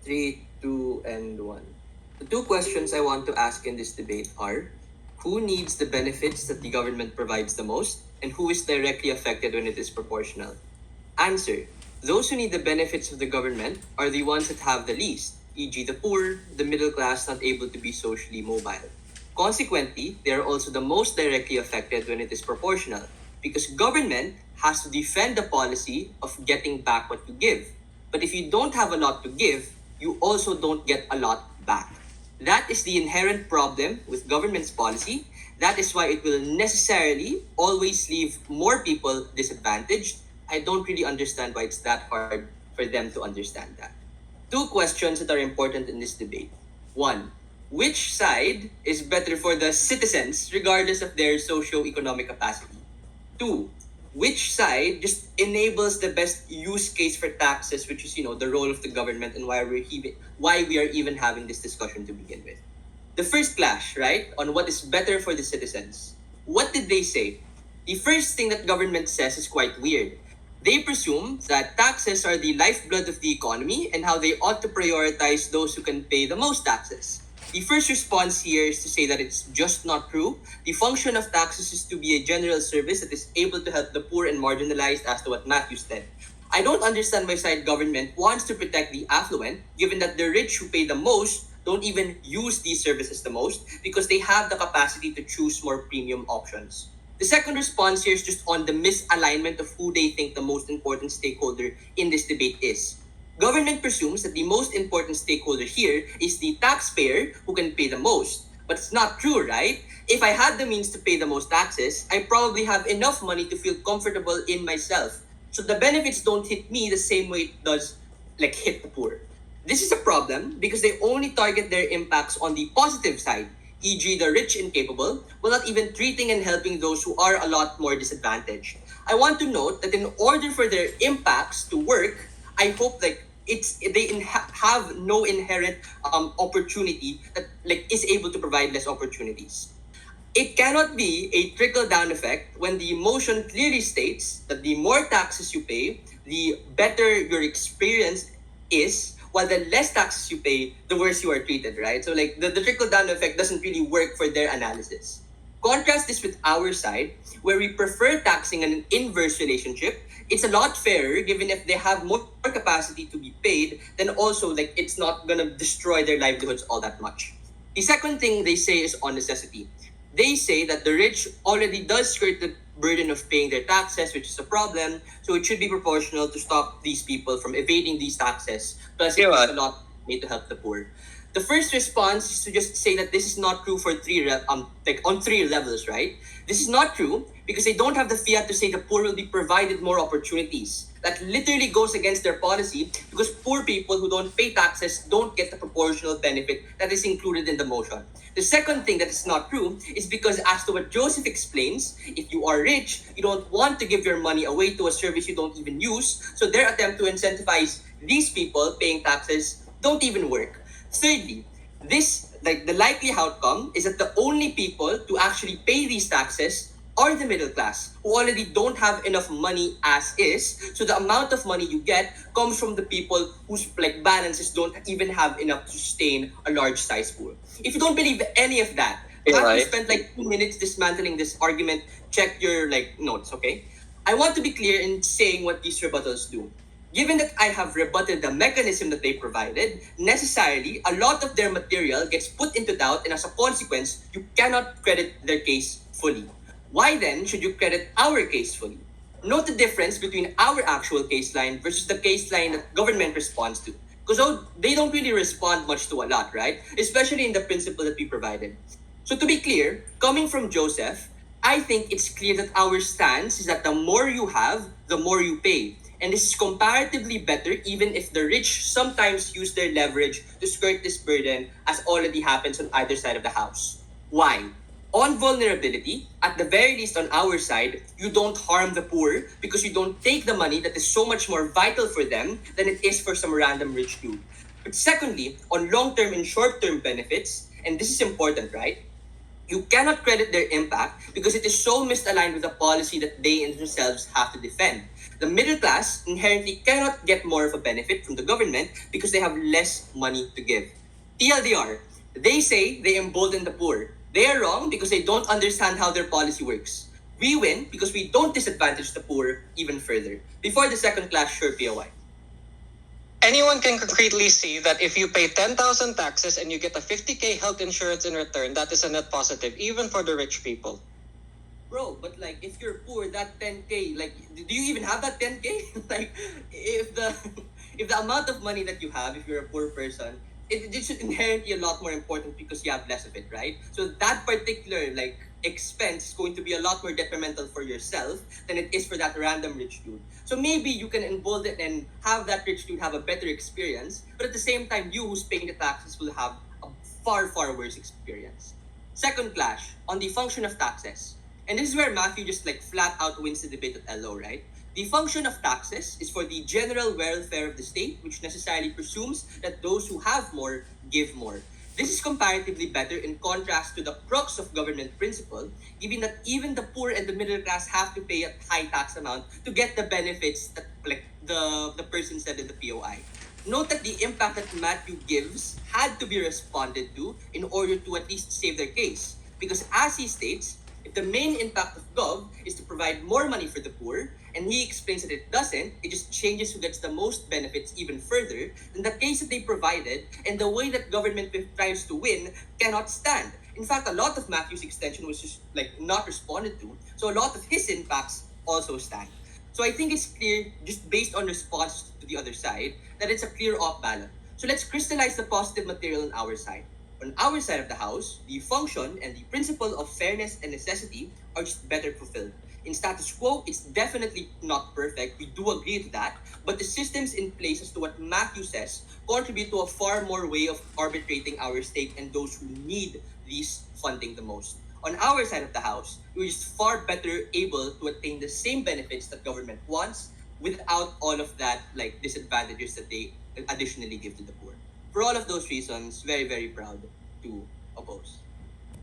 Three, two, and one. The two questions I want to ask in this debate are: who needs the benefits that the government provides the most, and who is directly affected when it is proportional? Answer: those who need the benefits of the government are the ones that have the least, e.g., the poor, the middle class not able to be socially mobile. Consequently, they are also the most directly affected when it is proportional, because government has to defend the policy of getting back what you give. But if you don't have a lot to give, you also don't get a lot back. That is the inherent problem with government's policy. That is why it will necessarily always leave more people disadvantaged. I don't really understand why it's that hard for them to understand that. Two questions that are important in this debate. One, which side is better for the citizens regardless of their socio-economic capacity? Two, which side just enables the best use case for taxes, which is the role of the government and why we are even having this discussion to begin with. The first clash, right, on what is better for the citizens. What did they say? The first thing that government says is quite weird. They presume that taxes are the lifeblood of the economy and how they ought to prioritize those who can pay the most taxes. The first response here is to say that it's just not true. The function of taxes is to be a general service that is able to help the poor and marginalized, as to what Matthew said. I don't understand why side government wants to protect the affluent, given that the rich who pay the most don't even use these services the most because they have the capacity to choose more premium options. The second response here is just on the misalignment of who they think the most important stakeholder in this debate is. Government presumes that the most important stakeholder here is the taxpayer who can pay the most. But it's not true, right? If I had the means to pay the most taxes, I probably have enough money to feel comfortable in myself. So the benefits don't hit me the same way it does hit the poor. This is a problem because they only target their impacts on the positive side, e.g. the rich and capable, while not even treating and helping those who are a lot more disadvantaged. I want to note that in order for their impacts to work, I hope have no inherent opportunity that is able to provide less opportunities. It cannot be a trickle-down effect when the motion clearly states that the more taxes you pay, the better your experience is, while the less taxes you pay, the worse you are treated, right? So the trickle-down effect doesn't really work for their analysis. Contrast this with our side, where we prefer taxing an inverse relationship. It's a lot fairer given if they have more capacity to be paid, then also it's not gonna destroy their livelihoods all that much. The second thing they say is on necessity. They say that the rich already does skirt the burden of paying their taxes, which is a problem, so it should be proportional to stop these people from evading these taxes. Plus, it is a lot made to help the poor. The first response is to just say that this is not true for on three levels, right? This is not true because they don't have the fiat to say the poor will be provided more opportunities. That literally goes against their policy because poor people who don't pay taxes don't get the proportional benefit that is included in the motion. The second thing that is not true is because, as to what Joseph explains, if you are rich, you don't want to give your money away to a service you don't even use, so their attempt to incentivize these people paying taxes don't even work. Thirdly, the likely outcome is that the only people to actually pay these taxes are the middle class, who already don't have enough money as is. So the amount of money you get comes from the people whose balances don't even have enough to sustain a large size pool. If you don't believe any of that, after you spent 2 minutes dismantling this argument, check your notes, okay? I want to be clear in saying what these rebuttals do. Given that I have rebutted the mechanism that they provided, necessarily, a lot of their material gets put into doubt, and as a consequence, you cannot credit their case fully. Why then should you credit our case fully? Note the difference between our actual case line versus the case line that government responds to. Because they don't really respond much to a lot, right? Especially in the principle that we provided. So to be clear, coming from Joseph, I think it's clear that our stance is that the more you have, the more you pay. And this is comparatively better even if the rich sometimes use their leverage to skirt this burden, as already happens on either side of the house. Why? On vulnerability, at the very least on our side, you don't harm the poor because you don't take the money that is so much more vital for them than it is for some random rich dude. But secondly, on long-term and short-term benefits, and this is important, right? You cannot credit their impact because it is so misaligned with the policy that they themselves have to defend. The middle class inherently cannot get more of a benefit from the government because they have less money to give. TLDR, they say they embolden the poor. They are wrong because they don't understand how their policy works. We win because we don't disadvantage the poor even further. Before the second class, sure POI. Anyone can concretely see that if you pay 10,000 taxes and you get a 50k health insurance in return, that is a net positive, even for the rich people. Bro, but like if you're poor, that 10k, like do you even have that 10k? Like if the if the amount of money that you have, if you're a poor person, it should inherently a lot more important because you have less of it, right? So that particular like expense is going to be a lot more detrimental for yourself than it is for that random rich dude. So maybe you can embolden and have that rich dude have a better experience, but at the same time, you who's paying the taxes will have a far, far worse experience. Second clash on the function of taxes. And this is where Matthew just like flat out wins the debate at LO, right? The function of taxes is for the general welfare of the state, which necessarily presumes that those who have more give more. This is comparatively better in contrast to the crux of government principle, given that even the poor and the middle class have to pay a high tax amount to get the benefits that like the person said in the POI. Note that the impact that Matthew gives had to be responded to in order to at least save their case. Because as he states, if the main impact of Gov is to provide more money for the poor, and he explains that it doesn't, it just changes who gets the most benefits even further, then the case that they provided and the way that government tries to win cannot stand. In fact, a lot of Matthew's extension was just like not responded to, so a lot of his impacts also stand. So I think it's clear, just based on response to the other side, that it's a clear off balance. So let's crystallize the positive material on our side. On our side of the house, the function and the principle of fairness and necessity are just better fulfilled. In status quo, it's definitely not perfect. We do agree to that. But the systems in place, as to what Matthew says, contribute to a far more way of arbitrating our stake and those who need this funding the most. On our side of the house, we're just far better able to attain the same benefits that government wants without all of that like disadvantages that they additionally give to the poor. For all of those reasons, very, very proud to oppose.